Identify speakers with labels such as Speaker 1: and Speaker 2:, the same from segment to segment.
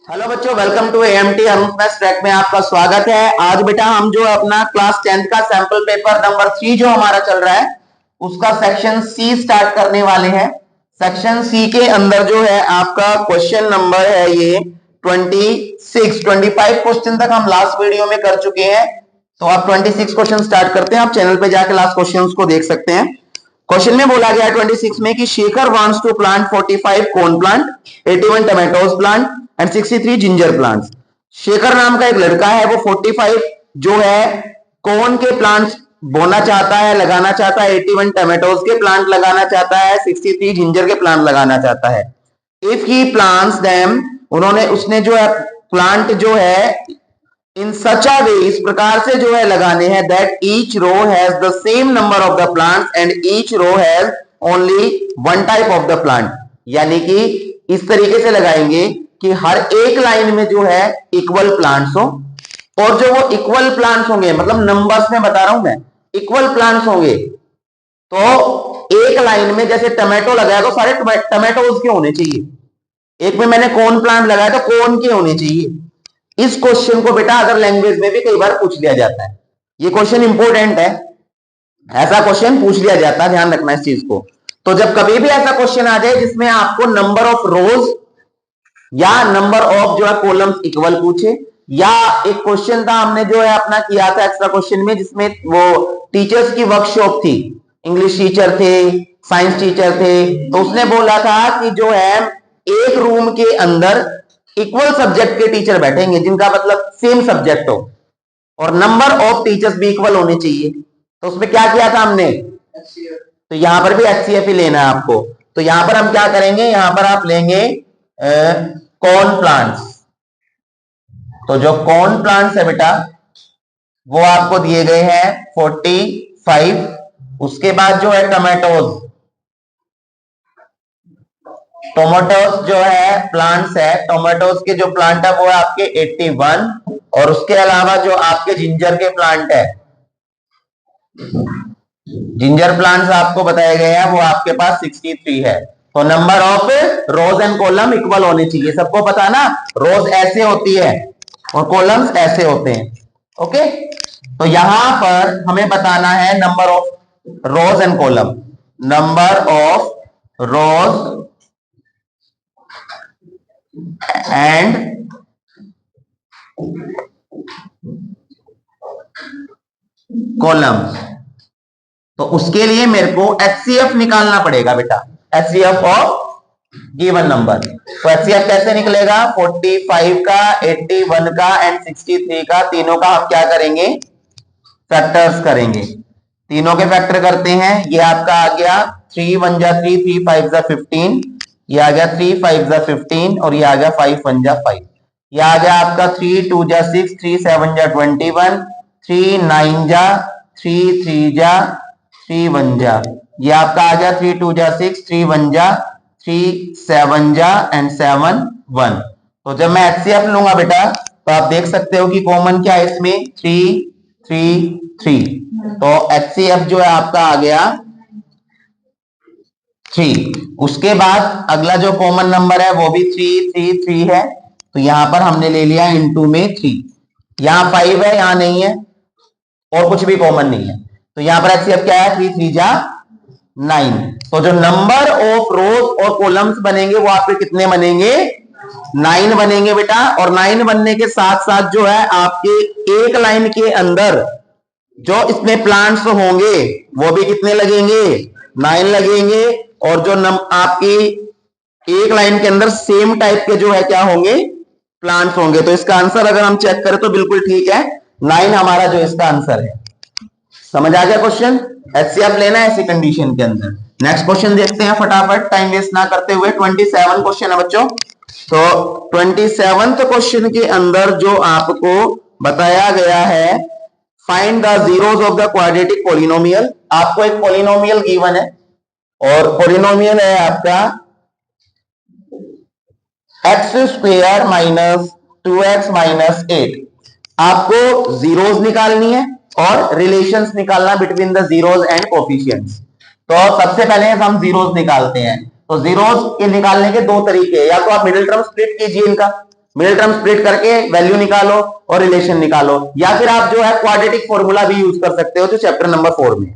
Speaker 1: Hello बच्चों, welcome to AMT Arun maths track में आपका स्वागत है। आज बेटा हम जो अपना क्लास 10th का सैंपल पेपर नंबर 3 जो हमारा चल रहा है उसका सेक्शन सी स्टार्ट करने वाले हैं। सेक्शन सी के अंदर जो है आपका क्वेश्चन नंबर है ये 25 क्वेश्चन तक हम लास्ट वीडियो में कर चुके हैं, तो आप 26 क्वेश्चन स्टार्ट करते हैं। आप चैनल पे जाके लास्ट क्वेश्चन को देख सकते हैं। क्वेश्चन में बोला गया 26 में कि Shekhar wants to plant 45 corn plant, 81 tomatoes plant and 63 ginger plants. Shekhar नाम का एक लड़का है, वो 45 जो है कॉर्न के प्लांट्स बोना चाहता है, लगाना चाहता है, 81 टमाटोज के प्लांट लगाना चाहता है, 63 जिंजर के प्लांट लगाना चाहता है। इफ ही प्लांट्स देम, उसने जो है प्लांट जो है इन सच अ वे, इस प्रकार से जो है लगाने हैं, that each row has the same number of the plants and each row has only one type of the plant. यानी कि इस तरीके से लगाएंगे कि हर एक लाइन में जो है इक्वल प्लांट्स हो, और जो वो इक्वल प्लांट्स होंगे, मतलब नंबर्स में बता रहा हूं मैं, इक्वल प्लांट्स होंगे। तो एक लाइन में जैसे टमाटो लगाया तो सारे टमाटोज के होने चाहिए, एक में मैंने कॉर्न प्लांट लगाया तो कॉर्न के होने चाहिए। इस क्वेश्चन को बेटा अदर लैंग्वेज में भी कई बार पूछ लिया जाता है, ये क्वेश्चन इंपॉर्टेंट है, ऐसा क्वेश्चन पूछ लिया जाता है, ध्यान रखना इस चीज को। तो जब कभी भी ऐसा क्वेश्चन आ जाए जिसमें आपको नंबर ऑफ रोज या नंबर ऑफ जो है कॉलम्स इक्वल पूछे, या एक क्वेश्चन था हमने जो है अपना किया था एक्स्ट्रा क्वेश्चन में जिसमें वो टीचर्स की वर्कशॉप थी, इंग्लिश टीचर थे, साइंस टीचर थे, तो उसने बोला था कि जो है एक रूम के अंदर इक्वल सब्जेक्ट के टीचर बैठेंगे जिनका मतलब सेम सब्जेक्ट हो, और नंबर ऑफ टीचर्स भी इक्वल होने चाहिए। तो उसमें क्या किया था हमने, तो यहां पर भी एचसीएफ ही लेना है आपको। तो यहां पर हम क्या करेंगे, यहां पर आप लेंगे कॉर्न प्लांट्स। तो जो कॉर्न प्लांट्स है बेटा वो आपको दिए गए हैं 45। उसके बाद जो है टमाटोज, टोमेटोज जो है प्लांट्स है, टोमेटोज के जो प्लांट है वो है आपके 81, और उसके अलावा जो आपके जिंजर के प्लांट है, जिंजर प्लांट्स आपको बताए गए हैं वो आपके पास 63 है। तो number of rose and column equal होने चाहिए, सबको पता है ना, रोज ऐसे होती है और कॉलम्स ऐसे होते हैं। ओके, तो यहां पर हमें बताना है number of rose and column, number of rose and columns. तो उसके लिए मेरे को एचसीएफ निकालना पड़ेगा बेटा, एचसीएफ ऑफ गिवन नंबर। तो एचसीएफ कैसे निकलेगा, 45 का, 81 का एंड 63 का, तीनों का हम क्या करेंगे, फैक्टर्स करेंगे। तीनों के फैक्टर करते हैं, ये आपका आ गया 3 1 जा 3, 3 5 जा 15, ये आ गया 3 5 जा 15, और ये आ गया 5 1 जा 5, ये आ गया आपका 3 2 जा 6, 3 7 जा 21, 3 9 जा 3 3 जा 3 1 जा, ये आपका आ गया 3 2 जा 6, 3 1 जा 3 7 जा एंड 7 1। तो जब मैं एचसीएफ लूंगा बेटा तो आप देख सकते हो कि कॉमन क्या है इसमें, 3 3 3। तो एचसीएफ जो है आपका आ गया 3। उसके बाद अगला जो कॉमन नंबर है वो भी 3 3 3 है, तो यहां पर हमने ले लिया इनटू में 3। यहां 5 है, यहां नहीं है, और कुछ भी कॉमन नहीं है, तो यहां पर एचसीएफ क्या है, 3 3 जा 9। तो जो नंबर ऑफ रोज और कॉलम्स बनेंगे वो आपके कितने बनेंगे, 9 बनेंगे बेटा। और 9 बनने के साथ साथ जो है आपके एक लाइन के अंदर जो इसमें प्लांट्स होंगे वो भी कितने लगेंगे, 9 लगेंगे। और जो आपकी एक लाइन के अंदर सेम टाइप के जो है क्या होंगे, प्लांट्स होंगे। तो इसका आंसर अगर हम चेक करें तो बिल्कुल ठीक है, 9 हमारा जो इसका आंसर है। समझ आ गया क्वेश्चन, एचसीएफ लेना है ऐसी कंडीशन के अंदर। नेक्स्ट क्वेश्चन देखते हैं फटाफट, टाइम वेस्ट ना करते हुए। 27 क्वेश्चन है बच्चों। तो 27th क्वेश्चन के अंदर जो आपको बताया गया है, find the zeros of the quadratic polynomial. आपको एक पॉलिनोमियल गिवन है और पॉलिनोमियल है आपका x square minus 2x minus 8। आपको जीरोस निकालनी है और रिलेशंस निकालना between the zeros and coefficients. तो सबसे पहले हम जीरोस निकालते हैं। तो जीरोस के निकालने के दो तरीके, या तो आप मिडिल टर्म स्प्लिट कीजिए इनका, मिडिल टर्म स्प्लिट करके वैल्यू निकालो और रिलेशन निकालो, या फिर आप जो है क्वाड्रेटिक फॉर्मूला भी यूज कर सकते हो जो चैप्टर नंबर 4 में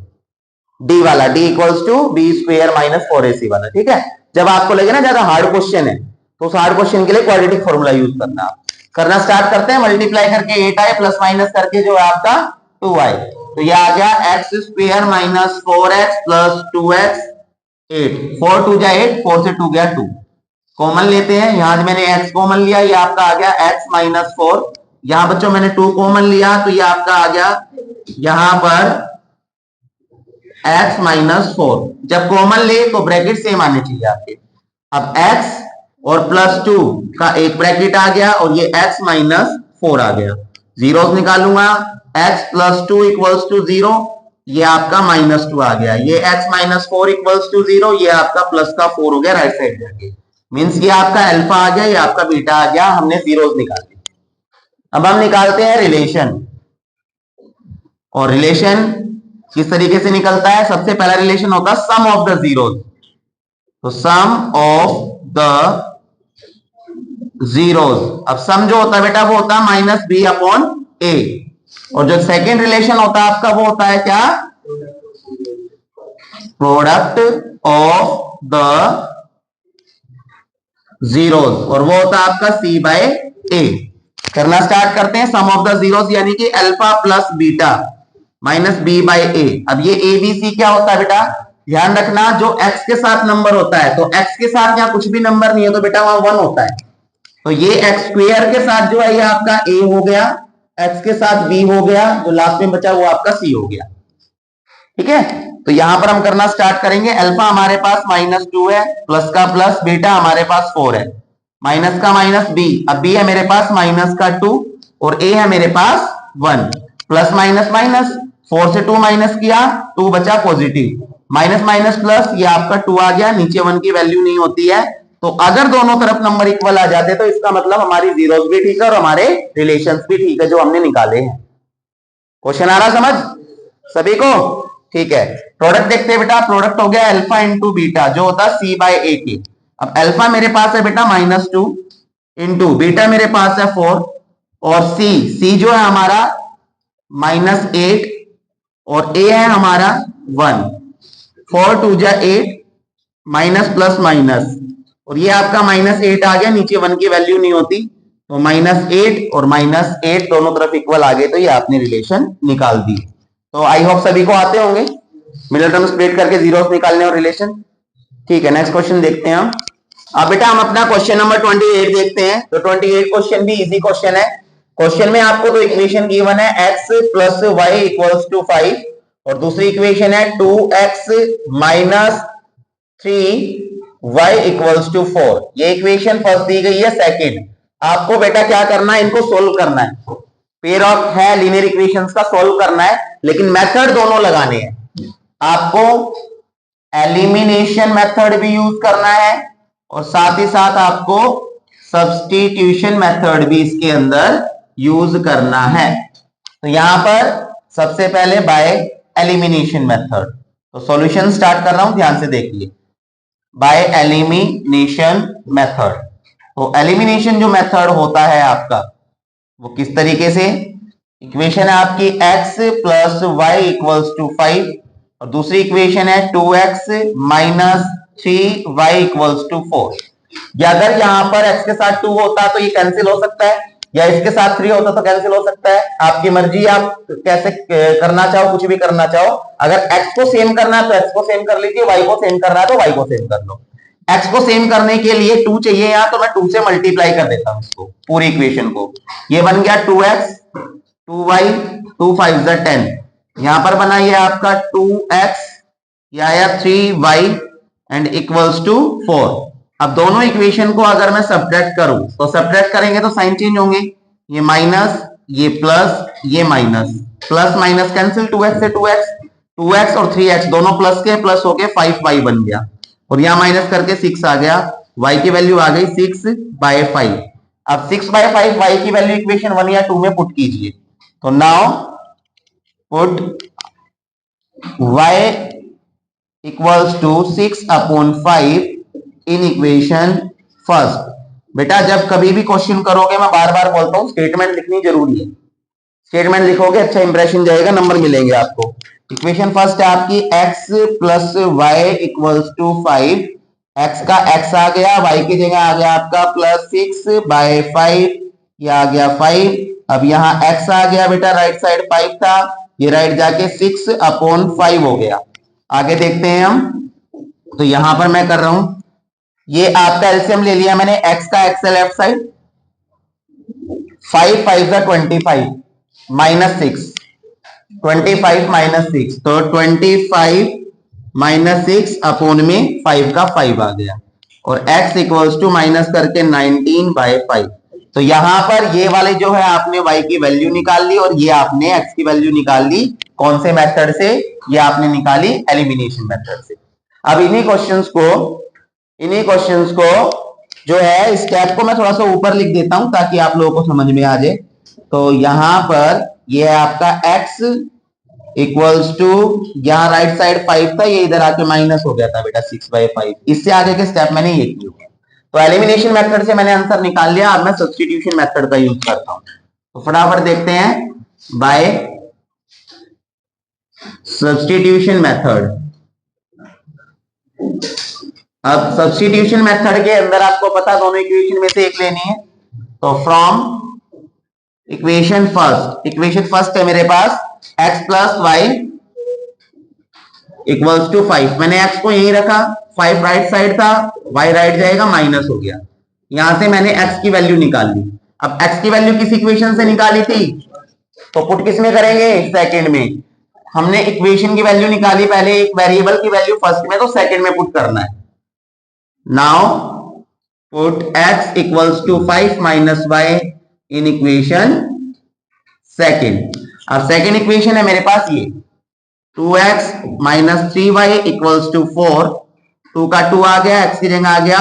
Speaker 1: डी वाला, D equals to b square minus 4ac वाला। ठीक है, जब आपको लगे ना ज्यादा हार्ड क्वेश्चन है तो उस हार्ड क्वेश्चन के लिए क्वाड्रेटिक फॉर्मूला यूज करना। करना स्टार्ट करते हैं। मल्टीप्लाई करके 8i प्लस माइनस करके जो है आपका 2i, तो ये आ गया x square minus 4x plus 2x 8, 4 2 जा 8, 4 से 2 गया 2, कॉमन लेते हैं। यहां मैंने x कॉमन लिया, ये आपका आ गया x माइनस 4। यहां बच्चों मैंने 2 कॉमन लिया तो ये आपका आ गया यहां पर x माइनस 4। जब कॉमन ले तो ब्रैकेट सेम आने चाहिए आपके। अब x और प्लस 2 का एक ब्रैकेट आ गया और ये x माइनस 4 आ गया। जीरोस निकालूंगा, x प्लस 2 इक्वल्स टू 0, ये आपका माइनस 2 आ गया। ये x माइनस 4 इक्वल्स टू 0, ये आपका प्लस का 4 हो गया राइट साइड जाके। मीन्स ये आपका अल्फा आ गया, ये आपका बीटा आ गया। हमने जीरोस निकाले। अब हम निकालते हैं रिलेशन। और रिलेशन किस तरीके से निकलता है? सबसे पहला रिलेशन होता है सम ऑफ द जीरोस। तो सम ऑफ द जीरोस, अब सम जो होता है बेटा वो होता है माइनस बी अपॉन ए। और जो सेकेंड रिलेशन होता है आपका वो होता है क्या? प्रोडक्ट ऑफ द जीरोस, और वो होता है आपका सी बाय ए। करना स्टार्ट करते हैं। सम ऑफ द जीरोस यानी कि alpha plus beta minus B by A. अब ये ए बी सी क्या होता है बेटा? ध्यान रखना, जो एक्स के साथ नंबर होता है, तो एक्स के साथ यहाँ कुछ भी नंबर नहीं है तो बेटा वहां 1 होता है। तो ये एक्स स्क्वायर के साथ जो है ये आपका ए हो गया, एक्स के साथ बी हो गया, जो लास्ट में बचा वो आपका सी हो गया। ठीक है, तो यहां पर हम करना स्टार्ट करेंगे। अल्फा हमारे पास माइनस 2 है, प्लस का प्लस, बीटा हमारे पास 4 है, माइनस का माइनस बी। अब बी है मेरे पास माइनस का 2 और ए है मेरे पास 1। प्लस माइनस माइनस, 4 से 2 माइनस किया, 2 बचा पॉजिटिव, माइनस माइनस प्लस, ये आपका 2 आ गया। नीचे 1 की वैल्यू नहीं होती है, तो अगर दोनों तरफ नंबर इक्वल आ जाते तो इसका मतलब हमारी जीरोस भी ठीक है और हमारे रिलेशंस भी ठीक है जो हमने निकाले हैं। क्वेश्चन आ रहा समझ सभी को? ठीक है, प्रोडक्ट देखते हैं बेटा। प्रोडक्ट हो गया अल्फा इंटू बीटा जो होता है सी बाय ए की। अब अल्फा मेरे पास है बेटा माइनस 2 इंटू बीटा मेरे पास है 4 और सी जो है हमारा माइनस 8 और ए है हमारा 1। 4 2 जा 8, माइनस प्लस माइनस, और ये आपका माइनस 8 आ गया। नीचे 1 की वैल्यू नहीं होती, तो माइनस 8 और माइनस 8 दोनों तरफ इक्वल आ गए, तो ये आपने रिलेशन निकाल दी। तो आई होप सभी को आते होंगे मिडिल टर्म स्प्लिट करके जीरोस निकालने और रिलेशन। ठीक है, नेक्स्ट क्वेश्चन देखते हैं हम। अब बेटा हम अपना क्वेश्चन नंबर 28 देखते हैं। तो 28 क्वेश्चन भी इजी क्वेश्चन है। क्वेश्चन में आपको तो इक्वेशन गिवन है x plus y equals to 5 और दूसरी इक्वेशन है 2x minus 3y equals to 4। ये इक्वेशन फर्स्ट दी गई है। सेकंड आपको बेटा क्या करना है, इनको सोल्व करना है। पेयर ऑफ है लीनियर इक्वेशंस का सोल्व करना है, लेकिन मेथड दोनों लगाने हैं। आपको एलिमिनेशन मेथड भी यूज करना है और साथ ही साथ आपको सब्स्टिट्यूशन मेथड भी इसके अंदर यूज करना है। तो यहां पर सबसे पहले बाय एलिमिनेशन मेथड। तो सॉल्यूशन स्टार्ट कर रहा हूं, ध्यान से देखिए। बाय एलिमिनेशन मेथड, तो एलिमिनेशन जो मेथड होता है आपका वो किस तरीके से? इक्वेशन है आपकी x plus y equals to 5 और दूसरी इक्वेशन है 2x minus 3y equals to 4। या अगर यहां पर x के साथ 2 होता तो ये कैंसिल हो सकता है, या इसके साथ 3 होता तो कैंसिल हो सकता है। आपकी मर्जी, आप कैसे करना चाहो, कुछ भी करना चाहो। अगर x को सेम करना है तो x को सेम कर लीजिए, y को सेम करना है तो y को सेम कर लो। x को सेम करने के लिए 2 चाहिए यहां, तो मैं 2 से मल्टीप्लाई कर देता हूं इसको, पूरी इक्वेशन को। ये बन गया 2x 2y 2 5 10, यहां पर बना ये आपका 2x, ये आया 3y एंड इक्वल्स टू 4। अब दोनों इक्वेशन को अगर मैं सब्ट्रैक्ट करूं तो सब्ट्रैक्ट करेंगे तो साइन चेंज होंगे, ये माइनस, ये प्लस, ये minus, plus minus cancel, 2x से 2x और 3x दोनों प्लस के प्लस होके 5y बन गया और यहां माइनस करके 6 आ गया। y की वैल्यू आ गई 6/5। अब 6/5 y की वैल्यू इक्वेशन 1 या 2 में पुट कीजिए। तो now put y equals to 6/5 in equation first. बेटा जब कभी भी क्वेश्चन करोगे, मैं बार बार बोलता हूँ, स्टेटमेंट लिखनी जरूरी है। स्टेटमेंट लिखोगे अच्छा इंप्रेशन जाएगा, नंबर मिलेंगे आपको। इक्वेशन फर्स्ट है आपकी x plus y equals to 5। x का x आ गया, y की जगह आ गया आपका प्लस 6/5, ये आ गया 5। अब यहाँ x आ गया बेटा, राइट साइड 5 था, ये राइट जाके 6/5 हो गया। आगे देखते हैं हम, तो यहां पर मैं कर रहा हूं, ये आपका एलसीएम ले लिया मैंने, x का x है लेफ्ट साइड, 5 5 25 माइनस 6, 25 माइनस 6, तो 25 माइनस 6 अपोन में 5 का 5 आ गया, और x इक्वल्स टू माइनस करके 19/5। तो यहां पर ये वाले जो है आपने y की वैल्यू निकाल ली, और ये आपने x की वैल्यू निकाल ली। कौन से मेथड से? ये आपने निकाली एलिमिनेशन मेथड से। अब इन्हीं क्वेश्चंस को जो है, स्टेप को मैं थोड़ा सा ऊपर लिख देता हूं ताकि आप लोगों को समझ में आ जाए। तो यहां पर ये है आपका x इक्वल्स टू, यहाँ राइट साइड 5 था, ये इधर आके माइनस हो गया था बेटा 6/5। इससे आगे के स्टेप मैंने ये किए। तो एलिमिनेशन मेथड से मैंने आंसर निकाल लिया, अब मैं सब्स्टिट्यूशन मेथड का यूज करता हूं। तो फटाफट देखते हैं, बाय सब्स्टिट्यूशन मेथड। अब सब्स्टिट्यूशन मेथड के अंदर आपको पता दोनों इक्वेशन में से एक लेनी है। तो फ्रॉम इक्वेशन फर्स्ट है मेरे पास x plus y equals to 5। मैंने x को यही रखा, 5 राइट साइड था, y राइट जाएगा, माइनस हो गया। यहां से मैंने x की वैल्यू निकाल ली। अब x की वैल्यू किस इक्वेशन से निकाली थी, तो पुट किस में करेंगे, सेकंड में। हमने इक्वेशन की वैल्यू निकाली पहले, एक वेरिएबल की वैल्यू फर्स्ट में, तो सेकंड में पुट करना है। Now put x equals to 5 minus y in equation second. अब सेकंड इक्वेशन है मेरे पास ये 2x minus 3y equals to 4। 2 का 2 आ गया, x की जगह आ गया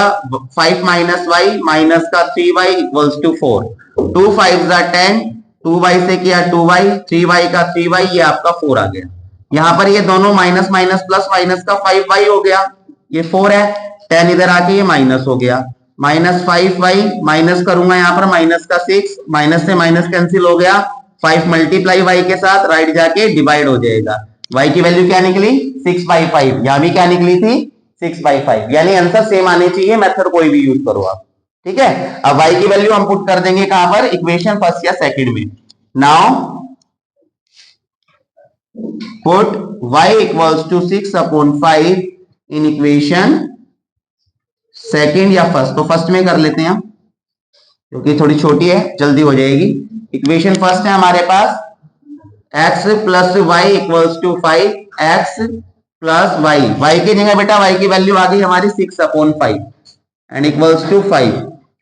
Speaker 1: 5 माइनस y माइनस का 3y इक्वल्स टू 4। 2 5 10, 2y से किया 2y, 3y का 3y, ये आपका 4 आ गया। यहां पर ये दोनों माइनस माइनस प्लस, माइनस का 5y हो गया, ये 4 है, 10 इधर आके ये माइनस हो गया, माइनस 5y, माइनस करूंगा यहां पर माइनस का 6, माइनस से माइनस कैंसिल हो गया, 5 मल्टीप्लाई y के साथ राइट जाके डिवाइड हो जाएगा। y की वैल्यू क्या निकली, 6/5। यहां भी क्या निकली थी, 6/5। यानी आंसर सेम आने चाहिए, मेथड कोई भी यूज करो आप, ठीक है। अब y की वैल्यू हम पुट कर देंगे कहां पर, इक्वेशन फर्स्ट या सेकंड में। Now put y equals to 6/5 in equation second या फर्स्ट। तो फर्स्ट में कर लेते हैं हम, क्योंकि थोड़ी छोटी है, जल्दी हो जाएगी। इक्वेशन फर्स्ट है हमारे पास x plus y equals to 5, x plus y, y की जगह बेटा y की वैल्यू आ गई हमारी 6/5 and equals to 5।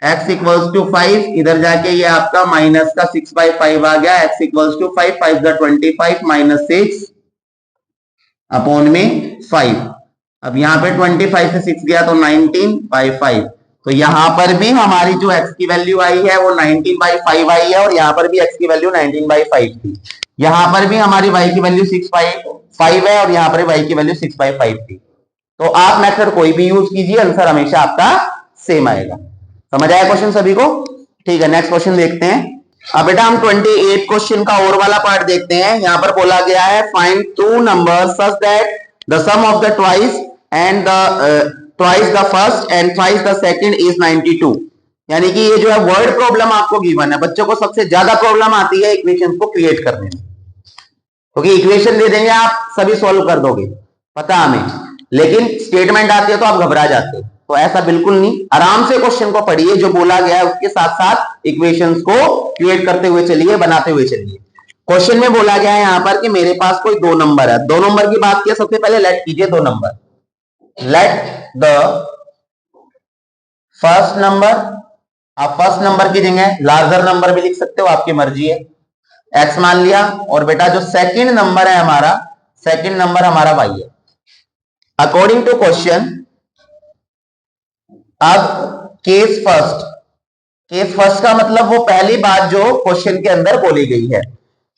Speaker 1: x equals to 5, इधर जाके ये आपका माइनस का 6/5 आ गया, x equals to 5, 5 25 minus 6 upon में 5। अब यहाँ पे 25 से 6 गया तो 19/5। तो यहां पर भी हमारी जो x की वैल्यू आई है वो 19/5 आई है, और यहां पर भी x की वैल्यू 19/5 थी। यहां पर भी हमारी y की वैल्यू 6/5 है, और यहां पर y की वैल्यू 6/5 थी। तो आप मेथड कोई भी यूज कीजिए, आंसर हमेशा आपका सेम आएगा। समझ आया क्वेश्चन सभी को? ठीक है, नेक्स्ट क्वेश्चन देखते हैं। अब बेटा हम 28 क्वेश्चन का और वाला पार्ट देखते हैं। यहां पर बोला गया है find 2 numbers such that the sum of the twice and twice the first and twice the second is 92। यानी कि ये जो है वर्ड प्रॉब्लम आपको गिवन है। बच्चों को सबसे ज्यादा प्रॉब्लम आती है इक्वेशंस को क्रिएट करने में, क्योंकि इक्वेशन दे देंगे आप सभी सॉल्व कर दोगे, पता हमें, लेकिन स्टेटमेंट आती है तो आप घबरा जाते हो। तो ऐसा बिल्कुल नहीं, आराम से क्वेश्चन को पढ़िए, जो बोला गया है उसके साथ साथ इक्वेशंस को क्रिएट करते हुए चलिए, बनाते हुए चलिए। क्वेश्चन में बोला गया है यहां पर कि मेरे पास कोई 2 नंबर है। 2 नंबर की बात किया, सबसे पहले लेट कीजिए 2 number. Let the first number, आप फर्स्ट नंबर की जगह लार्जर नंबर भी लिख सकते हो, आपकी मर्जी है, x मान लिया। और बेटा जो सेकंड नंबर है हमारा, सेकंड नंबर हमारा y है अकॉर्डिंग टू क्वेश्चन। अब केस फर्स्ट का मतलब वो पहली बात जो क्वेश्चन के अंदर बोली गई है।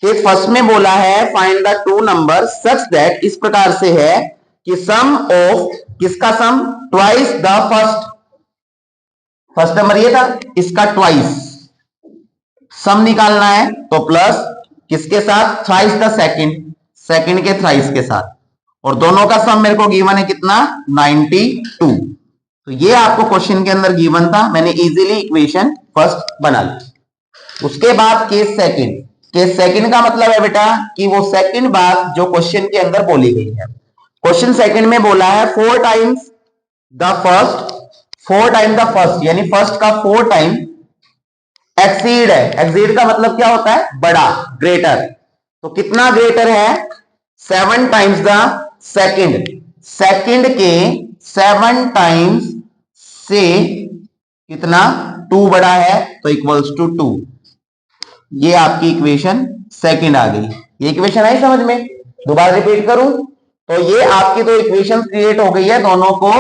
Speaker 1: केस फर्स्ट में बोला है find the 2 number such that, इस प्रकार से है कि सम ऑफ, किसका sum, twice the first, first number ये था, इसका ट्वाइस सम निकालना है तो प्लस किसके साथ, थ्राइस द सेकंड, सेकंड के थ्राइस के साथ, और दोनों का सम मेरे को गिवन है कितना, 92। तो ये आपको क्वेश्चन के अंदर गिवन था, मैंने इजीली इक्वेशन फर्स्ट बना ली। उसके बाद केस सेकंड, केस सेकंड का मतलब है बेटा कि वो सेकंड बात जो क्वेश्चन के अंदर बोली गई है। क्वेश्चन सेकंड में बोला है 4 times the first, 4 time the first, यानी फर्स्ट का 4 टाइम एक्सीड है। एक्सीड का मतलब क्या होता है, बड़ा, ग्रेटर। तो कितना ग्रेटर है, 7 टाइम्स द सेकंड, सेकंड के 7 टाइम्स से कितना, 2 बड़ा है, तो इक्वल्स टू 2। ये आपकी इक्वेशन सेकंड आ गई। ये इक्वेशन आई समझ में, दोबारा रिपीट करूं तो ये आपकी दो इक्वेशन क्रिएट हो गई है, दोनों को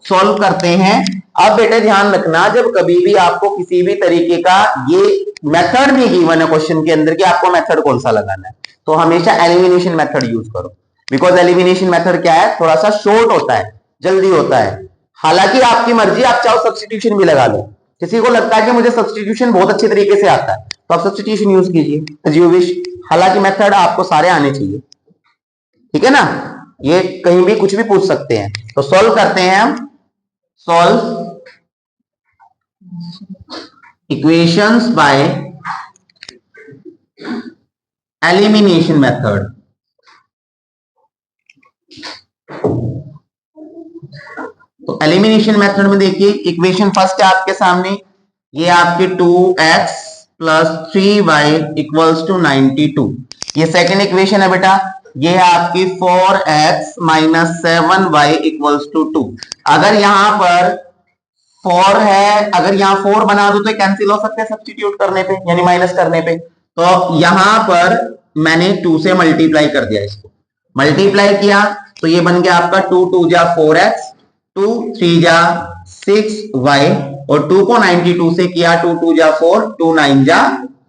Speaker 1: सॉल्व करते हैं। अब बेटे ध्यान रखना, जब कभी भी आपको किसी भी तरीके का ये मेथड भी गिवन है क्वेश्चन के अंदर कि आपको मेथड कौन सा लगाना है, तो हमेशा एलिमिनेशन मेथड यूज करो। बिकॉज एलिमिनेशन मेथड क्या है, थोड़ा सा शॉर्ट होता है, जल्दी होता है। हालांकि आपकी मर्जी, आप चाहो सब्स्टिट्यूशन भी लगा लो। किसी को लगता है कि मुझे सब्स्टिट्यूशन बहुत अच्छे तरीके से आता है, तो आप सब्स्टिट्यूशन यूज कीजिए एज यू विश। हालांकि मेथड आपको सारे आने चाहिए, ठीक है ना, ये कहीं भी कुछ भी पूछ सकते हैं। तो सॉल्व करते हैं हम, solve equations by elimination method. तो एलिमिनेशन मेथड में देखिए, इक्वेशन फर्स्ट है आपके सामने, ये आपके 2x plus 3y equals to 92। ये सेकेंड इक्वेशन है बेटा, ये है आपकी 4x minus 7y equals to 2। अगर यहां पर 4 है, अगर यहां 4 बना दो तो कैंसिल हो सकते हैं सब्स्टिट्यूट करने पे, यानी माइनस करने पे। तो यहां पर मैंने 2 से मल्टीप्लाई कर दिया, इसको मल्टीप्लाई किया तो ये बन गया आपका 2 2 जा 4x, 2 3 जा 6y, और 2 को 92 से किया, 2 2 जा 4, 2 9 जा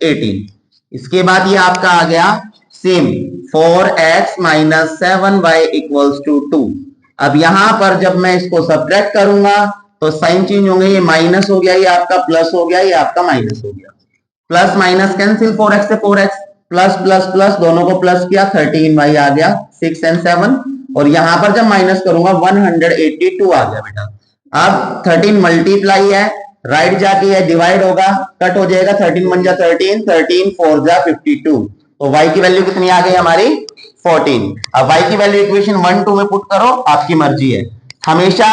Speaker 1: 18। इसके बाद ये आपका आ गया same 4x minus 7y equals to 2। अब यहां पर जब मैं इसको सब्ट्रैक्ट करूंगा तो साइन चेंज होंगे, ये माइनस हो गया, ये आपका प्लस हो गया, ये आपका माइनस हो गया। प्लस माइनस कैंसिल, 4x से 4x, प्लस प्लस प्लस दोनों को प्लस किया, 13y आ गया, 6 and 7, और यहां पर जब माइनस करूंगा 182 आ गया बेटा। अब 13 मल्टीप्लाई है, राइट जाके ये डिवाइड होगा, कट हो जाएगा, 13 1 जा 13, 13 4 जा 52। तो y की वैल्यू कितनी आ गई हमारी, 14। अब y की वैल्यू इक्वेशन 1 2 में पुट करो, आपकी मर्जी है। हमेशा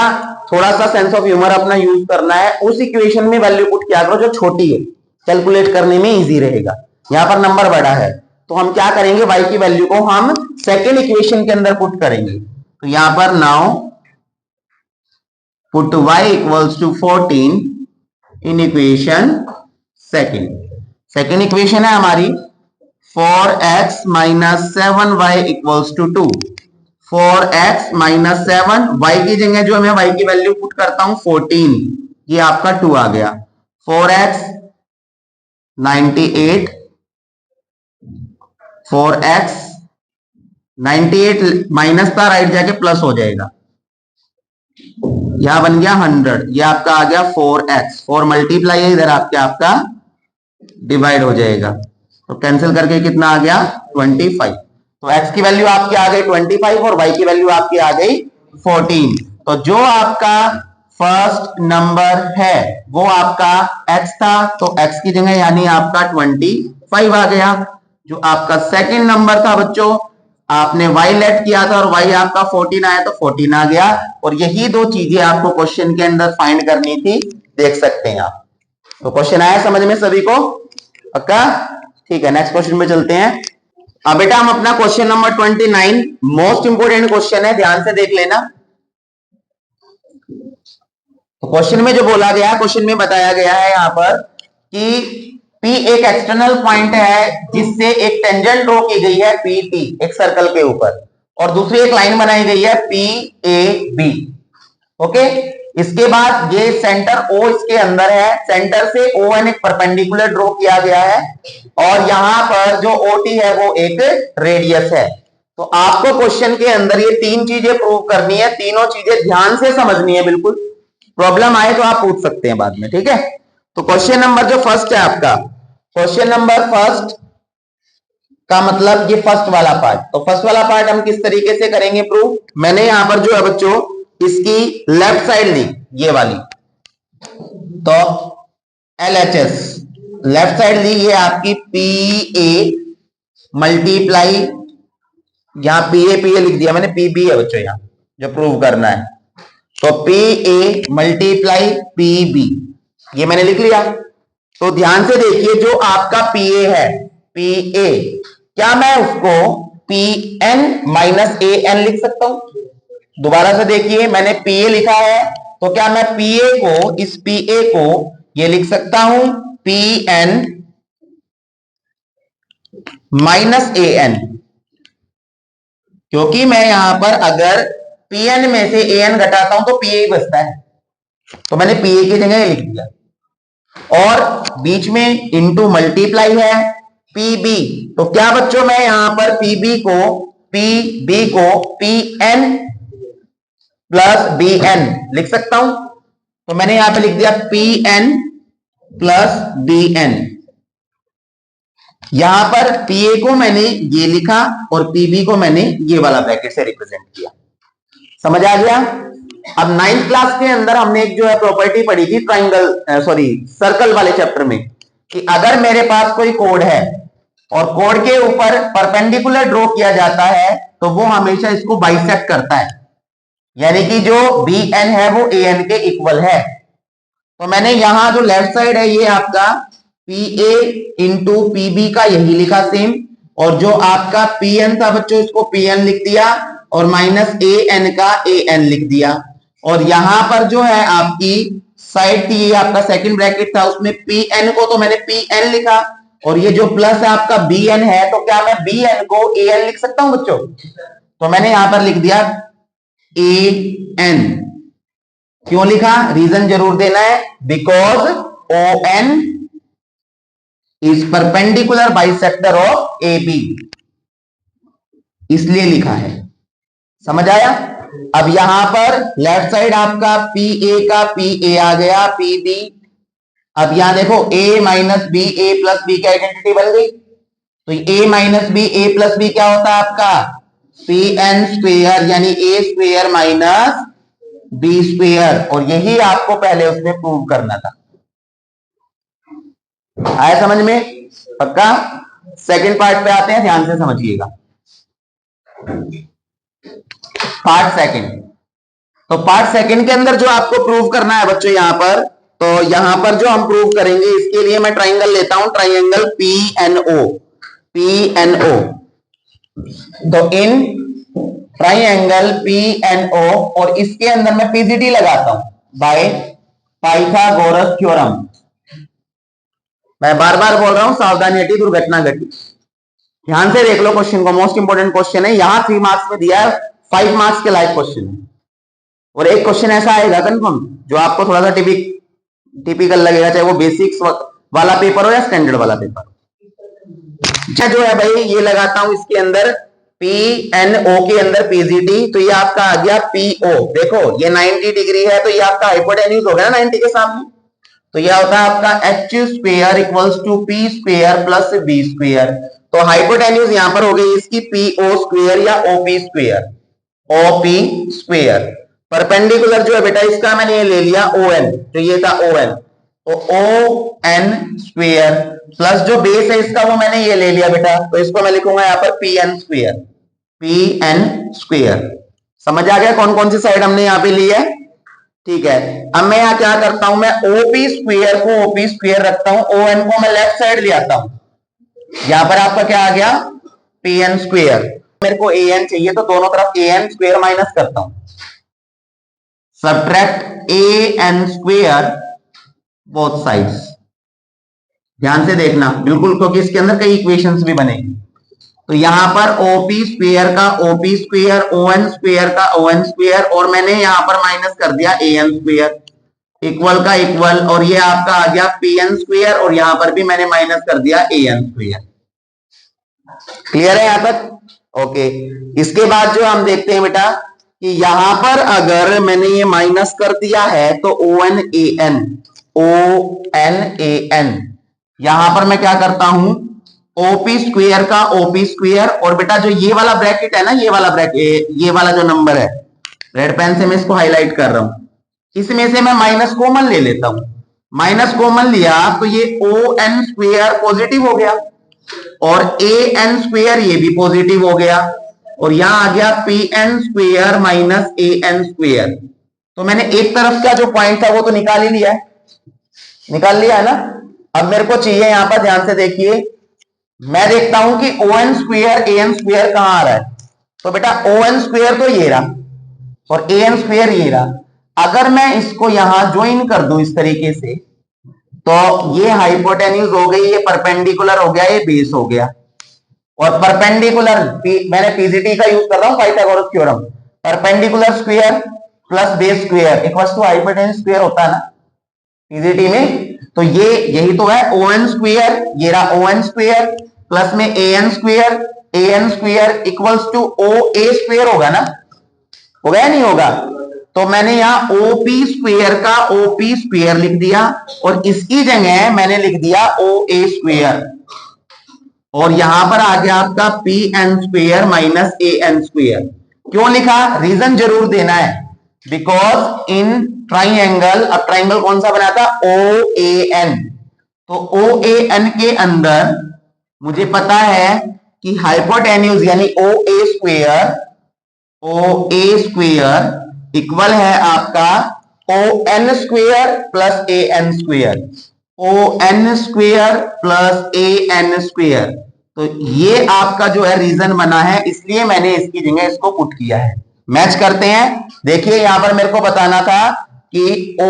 Speaker 1: थोड़ा सा सेंस ऑफ ह्यूमर अपना यूज करना है, उस इक्वेशन में वैल्यू पुट किया करो जो छोटी है, कैलकुलेट करने में इजी रहेगा। यहां पर नंबर बड़ा है तो हम क्या करेंगे, y की वैल्यू को हम सेकेंड इक्वेशन के अंदर पुट करेंगे। तो यहां पर now put y equals to 14 in equation second. Second equation है हमारी 4x minus 7y equals to 2। 4x minus 7, y की जगह जो मैं y की वैल्यू पुट करता हूं 14, ये आपका 2 आ गया। 4x 98, 4x 98 माइनस था, राइट जाके प्लस हो जाएगा, यहां बन गया 100, ये आपका आ गया 4x, 4 मल्टीप्लाई है इधर आपके, आपका डिवाइड हो जाएगा, तो कैंसिल करके कितना आ गया 25। तो x की वैल्यू आपकी आ गई 25 और y की वैल्यू आपकी आ गई 14। तो जो आपका फर्स्ट नंबर है वो आपका x था, तो x की जगह यानी आपका 25 आ गया। जो आपका सेकंड नंबर था बच्चों, आपने y लेट किया था और y आपका 14 आया, तो 14 आ गया। और यही दो चीजें आपको क्वेश्चन के अंदर फाइंड करनी थी, देख सकते हैं आप। तो क्वेश्चन आया समझ में सभी को, पक्का? ठीक है, नेक्स्ट क्वेश्चन में चलते हैं। अब बेटा हम अपना question number 29, most important question है, ध्यान से देख लेना। तो क्वेश्चन में जो बोला गया है, क्वेश्चन में बताया गया है यहाँ पर कि P एक एक्सटर्नल पॉइंट है जिससे एक टेंजेंट ड्रॉ की गई है PT एक सर्कल के ऊपर, और दूसरी एक लाइन बनाई गई है PAB। ओके, इसके बाद ये सेंटर O इसके अंदर है, सेंटर से ON एक परपेंडिकुलर ड्रॉ किया गया है, और यहां पर जो OT है वो एक रेडियस है। तो आपको क्वेश्चन के अंदर ये तीन चीजें प्रूव करनी है, तीनों चीजें ध्यान से समझनी है बिल्कुल। प्रॉब्लम आए तो आप पूछ सकते हैं बाद में, ठीक है। तो क्वेश्चन नंबर जो फर्स्ट है आपका, क्वेश्चन नंबर फर्स्ट का मतलब ये फर्स्ट वाला पार्ट, तो फर्स्ट वाला पार्ट हम किस तरीके से करेंगे प्रूव। मैंने यहां पर जो है बच्चों इसकी लेफ्ट साइड ली, ये वाली, तो LHS लेफ्ट साइड ली, ये आपकी PA मल्टीप्लाई, यहां PA लिख दिया मैंने, PB है बच्चों यहां जो प्रूव करना है, तो PA मल्टीप्लाई PB ये मैंने लिख लिया। तो ध्यान से देखिए, जो आपका PA है, PA, क्या मैं उसको PN माइनस AN लिख सकता हूं? दोबारा से देखिए, मैंने PA लिखा है, तो क्या मैं PA को, इस PA को ये लिख सकता हूं PN माइनस AN, क्योंकि मैं यहां पर अगर PN में से AN घटाता हूं तो PA ही बचता है, तो मैंने PA की जगह लिख दिया। और बीच में इंटू मल्टीप्लाई है PB, तो क्या बच्चों मैं यहां पर PB को PN प्लस BN लिख सकता हूं, तो मैंने यहां पे लिख दिया PN प्लस BN। यहां पर PA को मैंने ये लिखा और PB को मैंने ये वाला ब्रैकेट से रिप्रेजेंट किया। समझ आ गया। अब 9th क्लास के अंदर हमने एक जो है प्रॉपर्टी पढ़ी थी सर्कल वाले चैप्टर में, कि अगर मेरे पास कोई कोड है और कोड के ऊपर परपेंडिकुलर ड्रॉ किया जाता है तो वो हमेशा इसको बाइसेक्ट करता है, यानी कि जो BN है वो AN के इक्वल है। तो मैंने यहां जो लेफ्ट साइड है ये आपका PA इंटू PB का यही लिखा सेम, और जो आपका PN था बच्चों इसको PN लिख दिया और माइनस AN का AN लिख दिया। और यहां पर जो है आपकी साइड थी, ये आपका सेकंड ब्रैकेट था, उसमें PN को तो मैंने PN लिखा, और ये जो प्लस है आपका BN है, तो क्या मैं BN को AN लिख सकता हूं बच्चों? तो मैंने यहां पर लिख दिया AN। क्यों लिखा, रीजन जरूर देना है, because ON is perpendicular bisector of AB, इसलिए लिखा है। समझ आया। अब यहां पर लेफ्ट साइड आपका PA का PA आ गया, PB। अब यहां देखो A minus B, A plus B की आइडेंटिटी बन गई, तो A minus B, A plus B क्या होता है आपका PN स्क्वेयर, यानी A square minus B square, और यही आपको पहले उसमें प्रूव करना था। आया समझ में? पक्का। सेकंड पार्ट पे आते हैं, ध्यान से समझिएगा। पार्ट सेकंड, तो पार्ट सेकंड के अंदर जो आपको प्रूव करना है बच्चों यहां पर, तो यहां पर जो हम प्रूव करेंगे इसके लिए मैं ट्राइंगल लेता हूं, ट्राइंगल PNO। तो इन ट्राइंगल PNO, और इसके अंदर मैं PGT लगाता हूं बाय पाइथागोरस थ्योरम। मैं बार बार बोल रहा हूं, सावधानी हटी दुर्घटना घटी। ध्यान से देख लो क्वेश्चन को, मोस्ट इंपोर्टेंट क्वेश्चन है, यहां 3 मार्क्स में दिया है, 5 मार्क्स के लाइव क्वेश्चन है, और एक क्वेश्चन ऐसा आएगा कंफर्म जो आपको थोड़ा सा टिपिकल लगेगा, चाहे वो बेसिक्स वाला पेपर हो या स्टैंडर्ड वाला पेपर। अच्छा जो है भाई ये लगाता हूं इसके अंदर PNO के अंदर PGT, तो ये आपका आ गया PO। देखो ये 90 डिग्री है, तो ये आपका हाइपोटेन्यूज हो गया ना 90 के सामने, तो यह होता है आपका H square equals to P square plus B square. तो हाइपोटेन्यूज यहां पर हो गई इसकी PO स्क्वायर या OP स्क्वायर। परपेंडिकुलर जो है बेटा इसका मैंने ये ले लिया ON, तो ये था ON, तो ON स्क्वायर प्लस जो बेस है इसका वो मैंने ये ले लिया बेटा, तो इसको मैं लिखूंगा यहां पर PN स्क्वायर। समझ आ गया कौन कौन सी साइड हमने यहां पे ली है? ठीक है। अब मैं यहां क्या करता हूं, मैं OP स्क्वायर को OP स्क्वायर रखता हूं, ON को मैं लेफ्ट साइड ले आता हूं, यहां पर आपका क्या आ गया PN स्क्वायर। मेरे को AN चाहिए, तो दोनों तरफ AN स्क्वायर माइनस करता हूं, subtract AN square both sides. ध्यान से देखना बिल्कुल, क्योंकि इसके अंदर कई इक्वेशंस भी बनेंगी। तो यहां पर OP स्क्वायर का OP स्क्वायर, ON स्क्वायर का ON स्क्वायर, और मैंने यहां पर माइनस कर दिया AN स्क्वायर, इक्वल का इक्वल, और ये आपका आ गया PN स्क्वायर, और यहां पर भी मैंने माइनस कर दिया AN स्क्वायर। क्लियर है यहां तक? ओके। इसके बाद जो हम देखते हैं बेटा कि यहां पर अगर मैंने ये माइनस कर दिया है तो ओ एन यहां पर मैं क्या करता हूं, ओपी स्क्वेयर का ओपी स्क्वेयर, और बेटा जो ये वाला ब्रैकेट है ना, ये वाला ब्रैकेट, ये वाला जो नंबर है, रेड पेन से मैं इसको हाईलाइट कर रहा हूं, इसमें से मैं माइनस कॉमन ले लेता हूं। माइनस कॉमन लिया तो ये ओ एन स्क्वेयर पॉजिटिव हो गया, और ए एन स्क्वेयर ये भी पॉजिटिव हो गया, और यहां आ गया P N square minus A N square. तो मैंने एक तरफ का जो पॉइंट था वो तो निकाल ही लिया है, निकाल लिया है ना। अब मेरे को चाहिए, यहां पर ध्यान से देखिए, मैं देखता हूं कि ओ एन स्क्वेयर ए एन स्क्वेयर कहां आ रहा है। तो बेटा ओ एन स्क्वेयर तो ये रहा और ए एन स्क्वेयर ये रहा। अगर मैं इसको यहां ज्वाइन कर दूं इस तरीके से, तो ये हाइपोटेन्यूज हो गई, ये परपेंडिकुलर हो गया, ये बेस हो गया। और परपेंडिकुलर मैंने पीजीटी का यूज कर रहा हूं, Pythagoras theorem, perpendicular square plus base square equals to hypotenuse square होता है ना पीजीटी में। तो ये यही तो है, ओ एन स्क्वायर, ये रहा ओ एन स्क्वायर प्लस में A N square equals to O A square होगा ना, होगा या नहीं होगा। तो मैंने यहां ओपी स्क्वायर का ओपी स्क्वायर लिख दिया, और इसकी जगह मैंने लिख दिया ओ ए स्क्वायर, और यहां पर आ गया आपका P N square minus A N square. क्यों लिखा, रीजन जरूर देना है, बिकॉज इन ट्राइंगल, अब ट्राइंगल कौन सा बना था, ओ ए एन, तो ओ ए एन के अंदर मुझे पता है कि हाइपोटेन्यूज यानी ओ ए स्क्वेयर इक्वल है आपका O N square plus A N square, O N square plus A N square. तो ये आपका जो है रीजन बना है, इसलिए मैंने इसकी जगह इसको पुट किया है। मैच करते हैं, देखिए यहां पर मेरे को बताना था कि O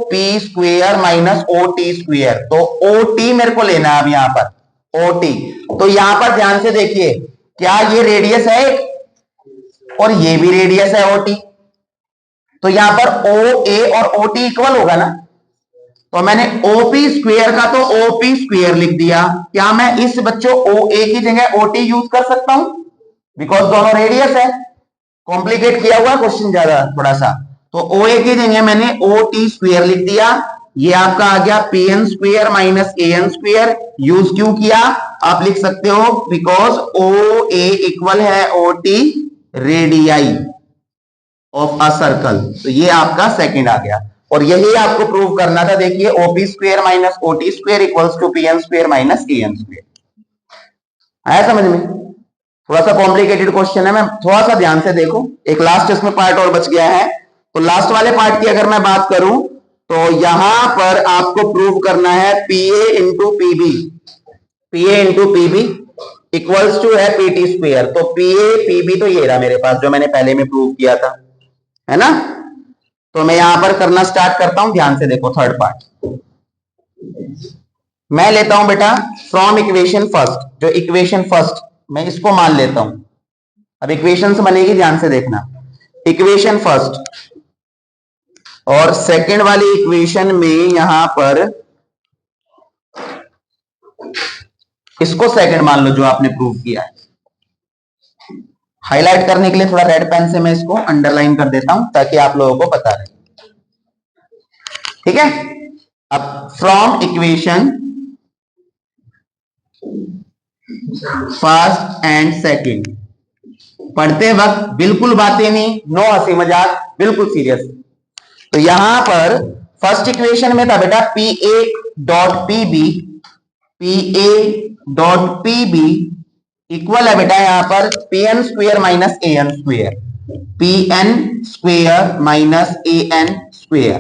Speaker 1: P square minus O T square, तो ओ टी मेरे को लेना है अब यहां पर ओ टी। तो यहां पर ध्यान से देखिए, क्या ये रेडियस है और ये भी रेडियस है ओ टी, तो यहां पर ओ ए और ओ टी इक्वल होगा ना। तो मैंने ओपी स्क्वेयर का तो ओपी स्क्वेयर लिख दिया। क्या मैं इस बच्चों ओ ए की जगह ओ टी यूज कर सकता हूं, बिकॉज दोनों रेडियस है। कॉम्प्लिकेट किया हुआ क्वेश्चन ज्यादा थोड़ा सा, तो ओ ए की जगह मैंने ओ टी स्क्वेयर लिख दिया। ये आपका आ गया P N square minus A N square. Use क्यों किया, आप लिख सकते हो बिकॉज ओ ए इक्वल है O T radii of a circle. तो ये आपका सेकंड आ गया, और यही आपको प्रूव करना था। देखिए OP square minus OT square equals to P N square minus A N square. आया समझ में, थोड़ा सा कॉम्प्लिकेटेड क्वेश्चन है, मैं थोड़ा सा ध्यान से देखो। एक लास्ट इसमें पार्ट और बच गया है, तो लास्ट वाले पार्ट की अगर मैं बात करूं तो यहां पर आपको प्रूव करना है पीए इंटू पीबी इक्वल्स टू है पीटी स्क्वेयर। तो पीए पीबी तो ये रहा मेरे पास, जो मैंने पहले में प्रूव किया था, है ना। तो मैं यहां पर करना स्टार्ट करता हूं, ध्यान से देखो। थर्ड पार्ट मैं लेता हूं बेटा फ्रॉम इक्वेशन फर्स्ट, जो इक्वेशन फर्स्ट मैं इसको मान लेता हूं। अब इक्वेशन से बनेगी, ध्यान से देखना, इक्वेशन फर्स्ट, और सेकंड वाली इक्वेशन में यहां पर इसको सेकंड मान लो जो आपने प्रूव किया है। हाईलाइट करने के लिए थोड़ा रेड पेन से मैं इसको अंडरलाइन कर देता हूं ताकि आप लोगों को पता रहे, ठीक है। अब from equation first and second, पढ़ते वक्त बिल्कुल बातें नहीं, नो हंसी मजाक, बिल्कुल सीरियस। तो यहां पर फर्स्ट इक्वेशन में था बेटा P A dot P B equal है बेटा यहां पर P N square minus A N square, P N square minus A N square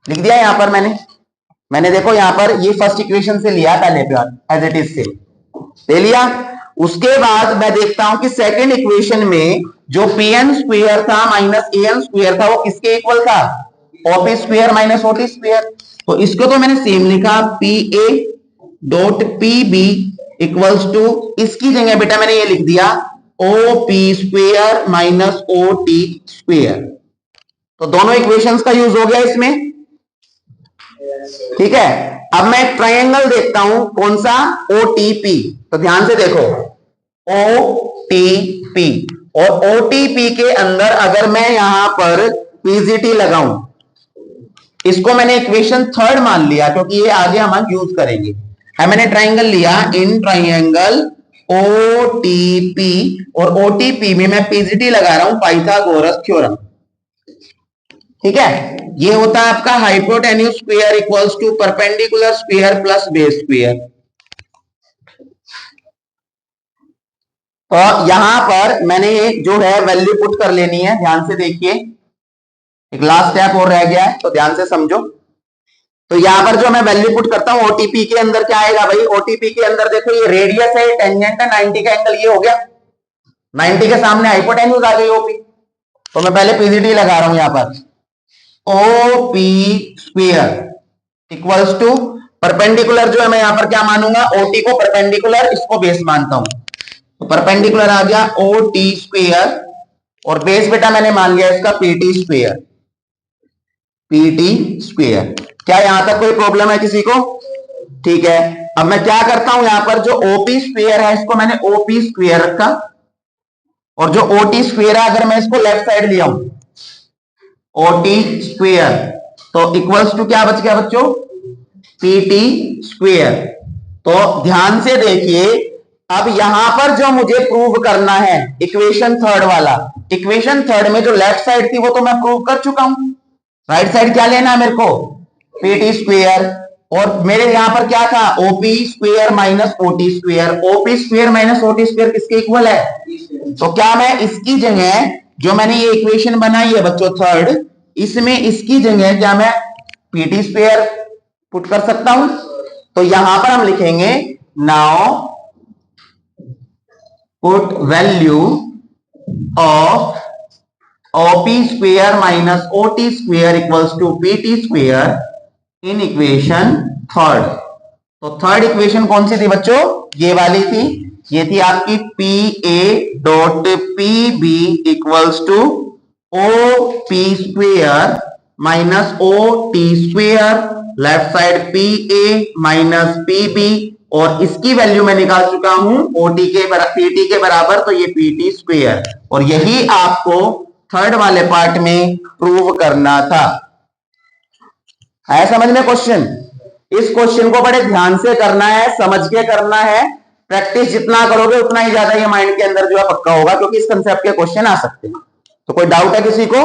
Speaker 1: लिख दिया यहां पर मैंने देखो यहां पर ये फर्स्ट इक्वेशन से लिया पहले पे एज इट इज से ले लिया। उसके बाद मैं देखता हूं कि सेकंड इक्वेशन में जो पी एन स्क्वेयर था माइनस ए एन स्क्वेयर था वो किसके इक्वल था, OP square minus OT square. तो इसको तो मैंने सेम लिखा, P A dot P B equals to, इसकी जगह बेटा मैंने ये लिख दिया O P square minus O T square. तो दोनों इक्वेशंस का यूज हो गया इसमें, ठीक है। अब मैं एक ट्रायंगल देखता हूं, कौन सा, ओ टी पी। तो ध्यान से देखो ओ टी पी, और ओटीपी के अंदर अगर मैं यहां पर पीजीटी लगाऊं, इसको मैंने इक्वेशन थर्ड मान लिया क्योंकि ये आगे हम यूज करेंगे। मैंने ट्राइंगल लिया, इन ट्राइंगल ओटीपी, और ओटीपी में मैं पीजीटी लगा रहा हूं, पाइथागोरस थ्योरम। ठीक है, ये होता है आपका hypotenuse square equals to perpendicular square plus base square. तो यहां पर मैंने जो है वैल्यू पुट कर लेनी है, ध्यान से देखिए, एक लास्ट स्टेप और रह गया है तो ध्यान से समझो। तो यहां पर जो मैं वैल्यू पुट करता हूं ओटीपी के अंदर क्या आएगा भाई, ओटीपी के अंदर देखो ये रेडियस है, टेंजेंट है 90 का एंगल, ये हो गया 90 के सामने हाइपोटेन्यूज आ गई ओपी। तो मैं पहले पीजीटी लगा रहा हूं यहां पर, OP square equals to perpendicular, जो है मैं यहां पर क्या मानूंगा, ओटी को परपेंडिकुलर, इसको बेस मानता हूं, तो परपेंडिकुलर आ गया ओटी स्क्वायर, और बेस बेटा मैंने मान लिया इसका पीटी स्क्वायर, पीटी स्क्वायर। क्या यहां तक कोई प्रॉब्लम है किसी को? ठीक है, अब मैं क्या करता हूं, यहां पर जो ओपी स्क्वायर है इसको मैंने ओपी स्क्वायर रखा, और जो ओटी स्क्वायर है अगर मैं इसको लेफ्ट साइड लिया हूं, ओटी स्क्वायर, तो इक्वल्स टू क्या बच गया बच्चों, पीटी स्क्वायर। तो ध्यान से देखिए, अब यहां पर जो मुझे प्रूव करना है इक्वेशन थर्ड वाला, इक्वेशन थर्ड में जो लेफ्ट साइड थी वो तो मैं प्रूव कर चुका हूं, राइट साइड क्या लेना है मेरे को, पीटी स्क्वायर, और मेरे यहां पर क्या था, OP square minus OT square, OP square minus OT square किसके इक्वल है, तो क्या मैं इसकी जगह जो मैंने ये इक्वेशन बनाई है बच्चों थर्ड, इसमें इसकी जगह क्या मैं पीटी स्क्वायर पुट कर सकता हूं, तो यहां पर हम लिखेंगे now put value of OP square minus OT square equals to PT square in equation third. तो थर्ड इक्वेशन कौन सी थी बच्चों, ये वाली थी, ये थी आपकी P A dot P B equals to O P square minus O T square, left side P A minus P B, और इसकी वैल्यू मैं निकाल चुका हूं ओटी के पीटी के बराबर, तो ये पीटी स्क्वेयर, और यही आपको थर्ड वाले पार्ट में प्रूव करना था। है समझ में क्वेश्चन? इस क्वेश्चन को बड़े ध्यान से करना है, समझ के करना है, प्रैक्टिस जितना करोगे उतना ही ज्यादा ये माइंड के अंदर जो है पक्का होगा, क्योंकि इस कंसेप्ट के क्वेश्चन आ सकते हैं। तो कोई डाउट है किसी को?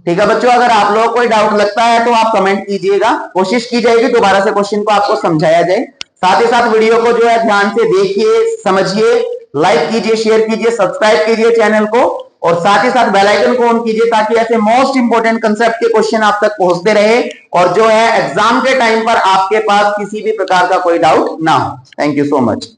Speaker 1: ठीक है बच्चों, अगर आप लोगों को कोई डाउट लगता है तो आप कमेंट कीजिएगा, कोशिश की जाएगी दोबारा से क्वेश्चन को आपको समझाया जाए। साथ ही साथ वीडियो को जो है ध्यान से देखिए, समझिए, लाइक कीजिए, शेयर कीजिए, सब्सक्राइब कीजिए चैनल को, और साथ ही साथ बेल आइकन को ऑन कीजिए ताकि ऐसे मोस्ट इंपोर्टेंट कंसेप्ट के क्वेश्चन आप तक पहुंचते रहे, और जो है एग्जाम के टाइम पर आपके पास किसी भी प्रकार का कोई डाउट ना हो। Thank you so much.